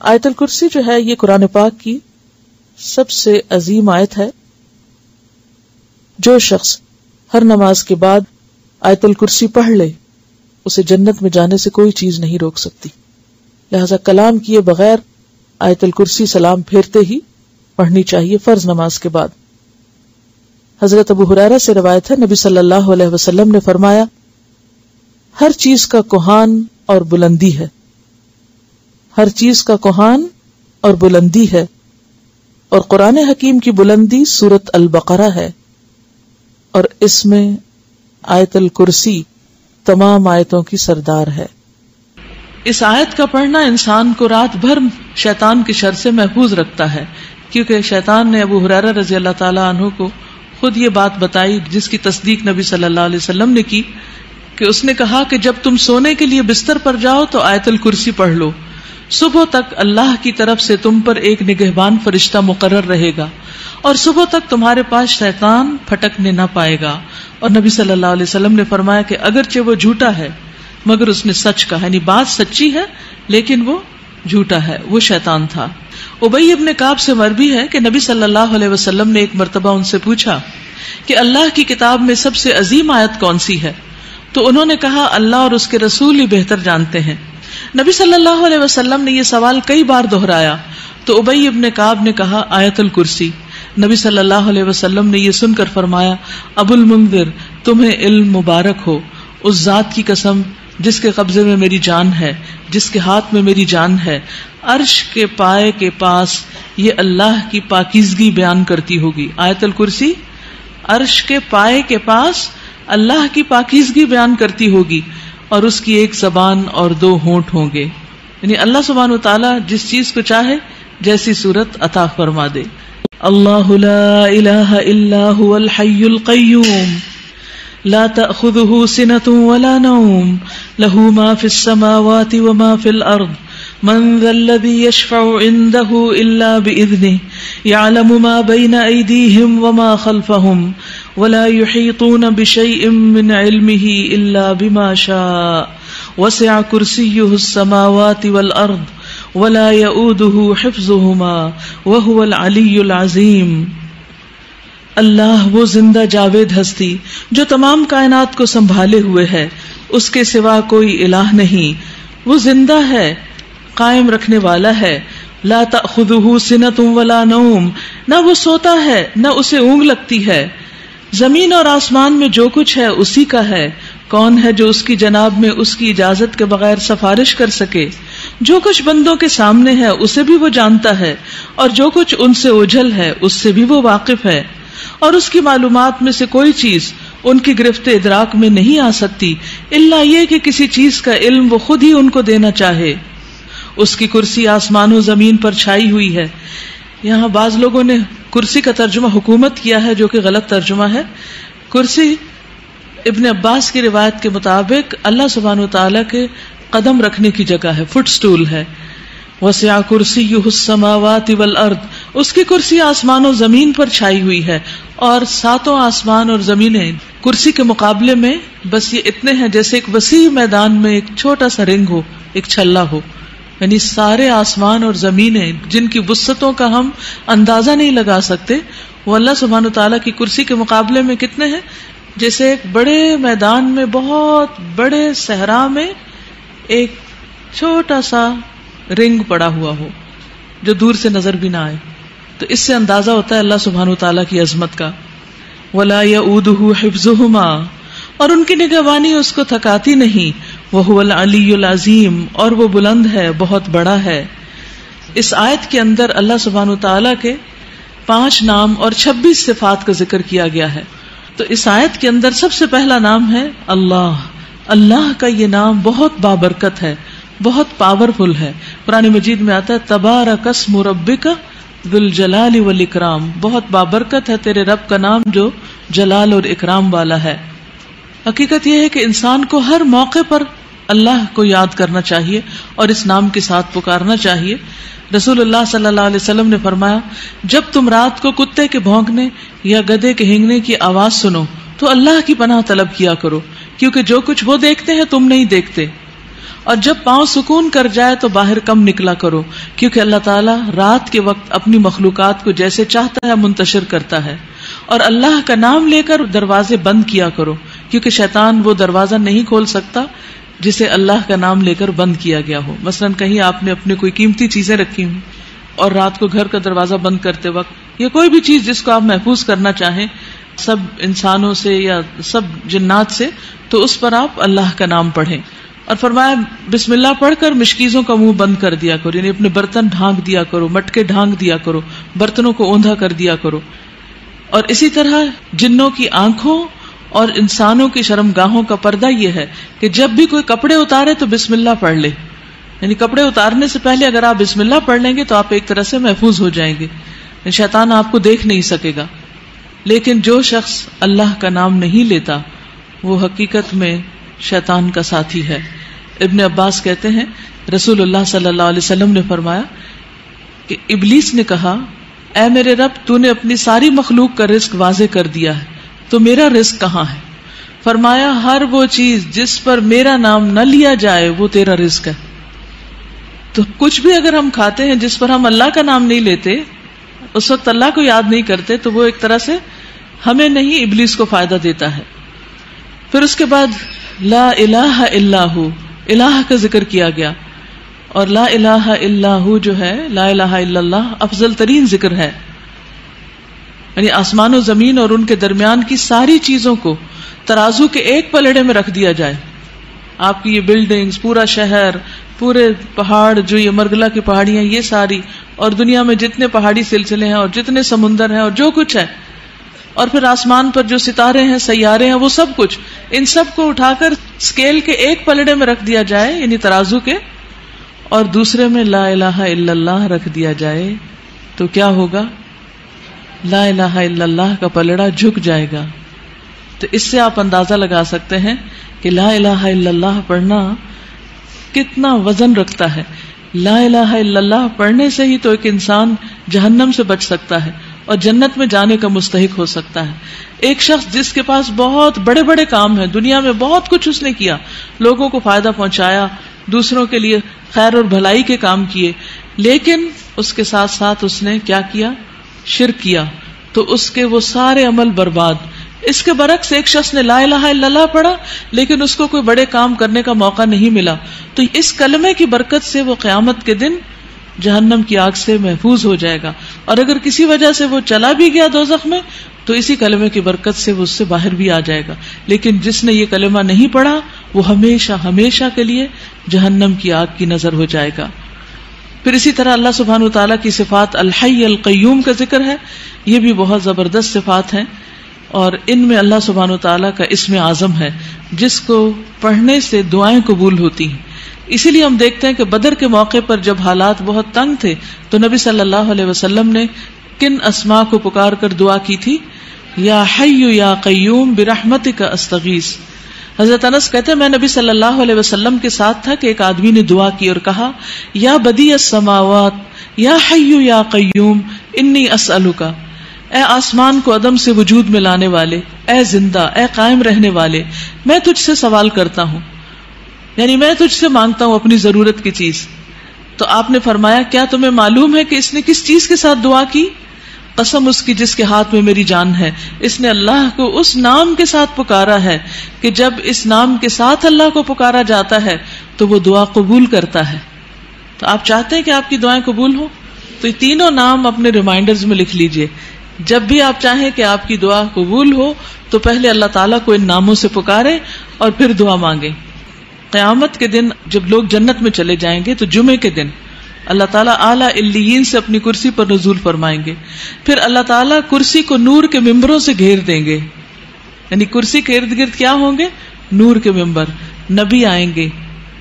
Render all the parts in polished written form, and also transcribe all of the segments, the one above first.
آیت الکرسی جو ہے یہ قرآن پاک کی سب سے عظیم آیت ہے. جو شخص ہر نماز کے بعد آیت الکرسی پڑھ لے اسے جنت میں جانے سے کوئی چیز نہیں روک سکتی. لہذا کلام کیے بغیر آیت الکرسی سلام پھیرتے ہی پڑھنی چاہیے فرض نماز کے بعد. حضرت ابو ہریرہ سے روایت ہے نبی صلی اللہ علیہ وسلم نے فرمایا ہر چیز کا کوہان اور بلندی ہے، ہر چیز کا کوہان اور بلندی ہے، اور قرآن حکیم کی بلندی سورۃ البقرہ ہے، اور اس میں آیت الکرسی تمام آیتوں کی سردار ہے. اس آیت کا پڑھنا انسان کو رات بھر شیطان کی شر سے محفوظ رکھتا ہے، کیونکہ شیطان نے ابو ہریرہ رضی اللہ تعالی عنہ کو خود یہ بات بتائی جس کی تصدیق نبی صلی اللہ علیہ وسلم نے کی کہ اس نے کہا کہ جب تم سونے کے لیے بستر پر جاؤ تو آیت الکرسی پڑھ لو، صبح تک اللہ کی طرف سے تم پر ایک نگہبان فرشتہ مقرر رہے گا اور صبح تک تمہارے پاس شیطان پھٹکنے نہ پائے گا. اور نبی صلی اللہ علیہ وسلم نے فرمایا کہ اگرچہ وہ جھوٹا ہے مگر اس نے سچ کہا، یعنی بات سچی ہے لیکن وہ جھوٹا ہے، وہ شیطان تھا. ابی ابن کعب سے مروی ہے کہ نبی صلی اللہ علیہ وسلم نے ایک مرتبہ ان سے پوچھا کہ اللہ کی کتاب میں سب سے عظیم آیت کون سی ہے؟ تو انہوں نے کہا اللہ اور اس کے رسول ہی بہتر جانتے ہیں. نبی صلی اللہ علیہ وسلم نے یہ سوال کئی بار دہرایا تو ابی ابن کعب نے کہا آیت الکرسی. نبی صلی اللہ علیہ وسلم نے یہ سن کر فرمایا ابو المنذر تمہیں علم مبارک ہو، اس ذات کی قسم جس کے قبضے میں میری جان ہے، جس کے ہاتھ میں میری جان ہے، عرش کے پائے کے پاس یہ اللہ کی پاکیزگی بیان کرتی ہوگی. آیت الکرسی عرش کے پائے کے پاس اللہ کی پاکیزگی بیان کرتی ہوگی اور اس کی ایک زبان اور 2 ہونٹ ہوں گے. یعنی اللہ سبحانہ وتعالی جس چیز کو چاہے جیسی صورت عطا فرما دے. اللہ لا الہ الا هو الحی القیوم لا تأخذه سنة ولا نوم له ما في السماوات وما في الأرض من ذا الذي يشفع عنده إلا بإذنه يعلم ما بين أيديهم وما خلفهم ولا يحيطون بشيء من علمه إلا بما شاء وسع كرسيه السماوات والأرض ولا يؤوده حفظهما وهو العلي العظيم. اللہ وہ زندہ جاوید ہستی جو تمام کائنات کو سنبھالے ہوئے ہے، اس کے سوا کوئی الہ نہیں. وہ زندہ ہے، قائم رکھنے والا ہے. لا تأخذہ سنۃ ولا نوم، نہ وہ سوتا ہے نہ اسے اونگ لگتی ہے. زمین اور آسمان میں جو کچھ ہے اسی کا ہے. کون ہے جو اس کی جناب میں اس کی اجازت کے بغیر سفارش کر سکے؟ جو کچھ بندوں کے سامنے ہے اسے بھی وہ جانتا ہے اور جو کچھ ان سے اوجھل ہے اس سے بھی وہ واقف ہے. اور اس کی معلومات میں سے کوئی چیز ان کی گرفت ادراک میں نہیں آ سکتی الا یہ کہ کسی چیز کا علم وہ خود ہی ان کو دینا چاہے. اس کی کرسی آسمان و زمین پر چھائی ہوئی ہے. یہاں بعض لوگوں نے کرسی کا ترجمہ حکومت کیا ہے جو کہ غلط ترجمہ ہے. کرسی ابن عباس کی روایت کے مطابق اللہ سبحانہ وتعالی کے قدم رکھنے کی جگہ ہے، فٹ سٹول ہے. وسع کرسیہ السماوات والارض، اس کی کرسی آسمان و زمین پر چھائی ہوئی ہے، اور 7 آسمان اور زمینیں کرسی کے مقابلے میں بس یہ اتنے ہیں جیسے ایک وسیع میدان میں ایک چھوٹا سا رنگ ہو، ایک چھلا ہو. یعنی سارے آسمان اور زمینیں جن کی وسعتوں کا ہم اندازہ نہیں لگا سکتے، وہ اللہ سبحانہ وتعالیٰ کی کرسی کے مقابلے میں کتنے ہیں؟ جیسے ایک بڑے میدان میں، بہت بڑے صحرا میں ایک چھوٹا سا رنگ پڑا ہوا ہو جو دور سے نظر بھی نہ آئے. تو اس سے اندازہ ہوتا ہے اللہ سبحانہ وتعالیٰ کی عظمت کا. وَلَا يَؤُودُهُ حِفْظُهُمَا، اور ان کی نگہبانی اس کو تھکاتی نہیں. وَهُوَ الْعَلِيُّ الْعَظِيمُ، اور وہ بلند ہے، بہت بڑا ہے. اس آیت کے اندر اللہ سبحانہ وتعالیٰ کے 5 نام اور 26 صفات کا ذکر کیا گیا ہے. تو اس آیت کے اندر سب سے پہلا نام ہے اللہ. اللہ کا یہ نام بہت بابرکت ہے، بہت پاورفل ہے. قرآن مجید میں آتا ہے تبارک اسم ربک ذو الجلال والاکرام، بہت بابرکت ہے تیرے رب کا نام جو جلال اور اکرام والا ہے. حقیقت یہ ہے کہ انسان کو ہر موقع پر اللہ کو یاد کرنا چاہیے اور اس نام کے ساتھ پکارنا چاہیے. رسول اللہ صلی اللہ علیہ وسلم نے فرمایا جب تم رات کو کتے کے بھونکنے یا گدھے کے ہینگنے کی آواز سنو تو اللہ کی پناہ طلب کیا کرو، کیونکہ جو کچھ وہ دیکھتے ہیں تم نہیں دیکھتے. اور جب پاؤں سکون کر جائے تو باہر کم نکلا کرو، کیونکہ اللہ تعالیٰ رات کے وقت اپنی مخلوقات کو جیسے چاہتا ہے منتشر کرتا ہے. اور اللہ کا نام لے کر دروازے بند کیا کرو، کیونکہ شیطان وہ دروازہ نہیں کھول سکتا جسے اللہ کا نام لے کر بند کیا گیا ہو. مثلا کہیں آپ نے اپنے کوئی قیمتی چیزیں رکھی ہوں اور رات کو گھر کا دروازہ بند کرتے وقت یا کوئی بھی چیز جس کو آپ محفوظ کرنا چاہیں سب انسانوں سے یا سب جنات سے، تو اس پر آپ اللہ کا نام پڑھیں. اور فرمایا بسم اللہ پڑھ کر مشکیزوں کا منہ بند کر دیا کرو، یعنی اپنے برتن ڈھانک دیا کرو، مٹکے ڈھانک دیا کرو، برتنوں کو اوندھا کر دیا کرو. اور اسی طرح جنوں کی آنکھوں اور انسانوں کی شرمگاہوں کا پردہ یہ ہے کہ جب بھی کوئی کپڑے اتارے تو بسم اللہ پڑھ لے. یعنی کپڑے اتارنے سے پہلے اگر آپ بسم اللہ پڑھ لیں گے تو آپ ایک طرح سے محفوظ ہو جائیں گے، شیطان آپ کو دیکھ نہیں سکے گا. لیکن جو شخص اللہ کا نام نہیں لیتا وہ حقیقت میں شیطان کا ساتھی ہے. ابن عباس کہتے ہیں رسول اللہ صلی اللہ علیہ وسلم نے فرمایا کہ ابلیس نے کہا اے میرے رب تو نے اپنی ساری مخلوق کا رزق واضح کر دیا ہے تو میرا رزق کہاں ہے؟ فرمایا ہر وہ چیز جس پر میرا نام نہ لیا جائے وہ تیرا رزق ہے. تو کچھ بھی اگر ہم کھاتے ہیں جس پر ہم اللہ کا نام نہیں لیتے، اس وقت اللہ کو یاد نہیں کرتے، تو وہ ایک طرح سے ہمیں نہیں ابلیس کو فائدہ دیتا ہے. پھر اس کے بعد لا الہ الا ہو، الہ کا ذکر کیا گیا، اور لا الہ الا ہو جو ہے لا الہ الا اللہ افضل ترین ذکر ہے. یعنی آسمان و زمین اور ان کے درمیان کی ساری چیزوں کو ترازو کے ایک پلڑے میں رکھ دیا جائے. آپ کی یہ بلڈنگز، پورا شہر، پورے پہاڑ، جو یہ مرگلہ کی پہاڑیاں، یہ ساری، اور دنیا میں جتنے پہاڑی سلسلے ہیں اور جتنے سمندر ہیں اور جو کچھ ہے، اور پھر آسمان پر جو ستارے ہیں، سیارے ہیں، وہ سب کچھ، ان سب کو اٹھا کر اسکیل کے ایک پلڑے میں رکھ دیا جائے، یعنی ترازو کے، اور دوسرے میں لا الہ الا اللہ رکھ دیا جائے، تو کیا ہوگا؟ لا الہ الا اللہ کا پلڑا جھک جائے گا. تو اس سے آپ اندازہ لگا سکتے ہیں کہ لا الہ الا اللہ پڑھنا کتنا وزن رکھتا ہے. لا الہ الا اللہ پڑھنے سے ہی تو ایک انسان جہنم سے بچ سکتا ہے اور جنت میں جانے کا مستحق ہو سکتا ہے. ایک شخص جس کے پاس بہت بڑے بڑے کام ہیں، دنیا میں بہت کچھ اس نے کیا، لوگوں کو فائدہ پہنچایا، دوسروں کے لیے خیر اور بھلائی کے کام کیے، لیکن اس کے ساتھ ساتھ اس نے کیا کیا؟ شرک کیا، تو اس کے وہ سارے عمل برباد. اس کے برعکس ایک شخص نے لا الہ الا اللہ پڑھا لیکن اس کو کوئی بڑے کام کرنے کا موقع نہیں ملا، تو اس کلمے کی برکت سے وہ قیامت کے دن جہنم کی آگ سے محفوظ ہو جائے گا. اور اگر کسی وجہ سے وہ چلا بھی گیا دوزخ میں تو اسی کلمے کی برکت سے وہ اس سے باہر بھی آ جائے گا. لیکن جس نے یہ کلمہ نہیں پڑھا وہ ہمیشہ ہمیشہ کے لیے جہنم کی آگ کی نظر ہو جائے گا. پھر اسی طرح اللہ سبحانہ وتعالیٰ کی صفات الحی القیوم کا ذکر ہے. یہ بھی بہت زبردست صفات ہیں، اور ان میں اللہ سبحانہ وتعالیٰ کا اسم اعظم ہے جس کو پڑھنے سے دعائیں قبول ہوتی ہیں. اسی لیے ہم دیکھتے ہیں کہ بدر کے موقع پر جب حالات بہت تنگ تھے تو نبی صلی اللہ علیہ وسلم نے کن اسماء کو پکار کر دعا کی تھی؟ یا حی یا قیوم برحمتک استغیث. حضرت انس کہتے ہیں میں نبی صلی اللہ علیہ وسلم کے ساتھ تھا کہ ایک آدمی نے دعا کی اور کہا یا بدیع السماوات یا حی یا قیوم انی اسألک، اے آسمان کو عدم سے وجود میں لانے والے، اے زندہ، اے قائم رہنے والے، میں تجھ سے سوال کرتا ہوں، یعنی میں تجھ سے مانگتا ہوں اپنی ضرورت کی چیز. تو آپ نے فرمایا کیا تمہیں معلوم ہے کہ اس نے کس چیز کے ساتھ دعا کی؟ قسم اس کی جس کے ہاتھ میں میری جان ہے، اس نے اللہ کو اس نام کے ساتھ پکارا ہے کہ جب اس نام کے ساتھ اللہ کو پکارا جاتا ہے تو وہ دعا قبول کرتا ہے. تو آپ چاہتے ہیں کہ آپ کی دعائیں قبول ہوں تو یہ تینوں نام اپنے ریمائنڈرز میں لکھ لیجئے. جب بھی آپ چاہیں کہ آپ کی دعا قبول ہو تو پہلے اللہ تعالیٰ کو ان ناموں سے پکاریں اور پھر دعا مانگیں. قیامت کے دن جب لوگ جنت میں چلے جائیں گے تو جمعے کے دن اللہ تعالیٰ اعلیٰ علیین سے اپنی کرسی پر نزول فرمائیں گے. پھر اللہ تعالیٰ کرسی کو نور کے ممبروں سے گھیر دیں گے، یعنی کرسی کے ارد گرد کیا ہوں گے؟ نور کے ممبر. نبی آئیں گے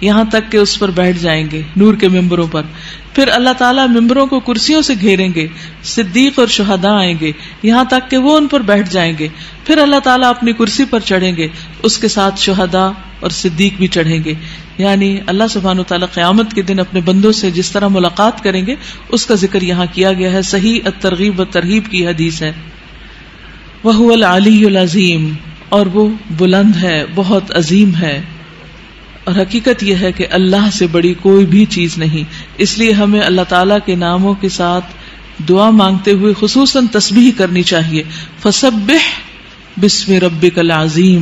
یہاں تک کہ اس پر بیٹھ جائیں گے نور کے ممبروں پر. پھر اللہ تعالیٰ ممبروں کو کرسیوں سے گھیریں گے. صدیق اور شہداء آئیں گے یہاں تک کہ وہ ان پر بیٹھ جائیں گے. پھر اللہ تعالیٰ اپنی کرسی پر چڑھیں گے، اس کے ساتھ شہداء اور صدیق بھی چڑھیں گے. یعنی اللہ سبحانہ وتعالیٰ قیامت کے دن اپنے بندوں سے جس طرح ملاقات کریں گے اس کا ذکر یہاں کیا گیا ہے. صحیح الترغیب والترہیب کی حدیث ہے. وَهُوَ الْعَلِيُّ الْعَظِيمُ، اور وہ بلند ہے، بہت عظیم ہے. اور حقیقت یہ ہے کہ اللہ سے بڑی کوئی بھی چیز نہیں، اس لیے ہمیں اللہ تعالیٰ کے ناموں کے ساتھ دعا مانگتے ہوئے خصوصاً تسبیح کرنی چاہیے. فسبح بسم ربک العظیم.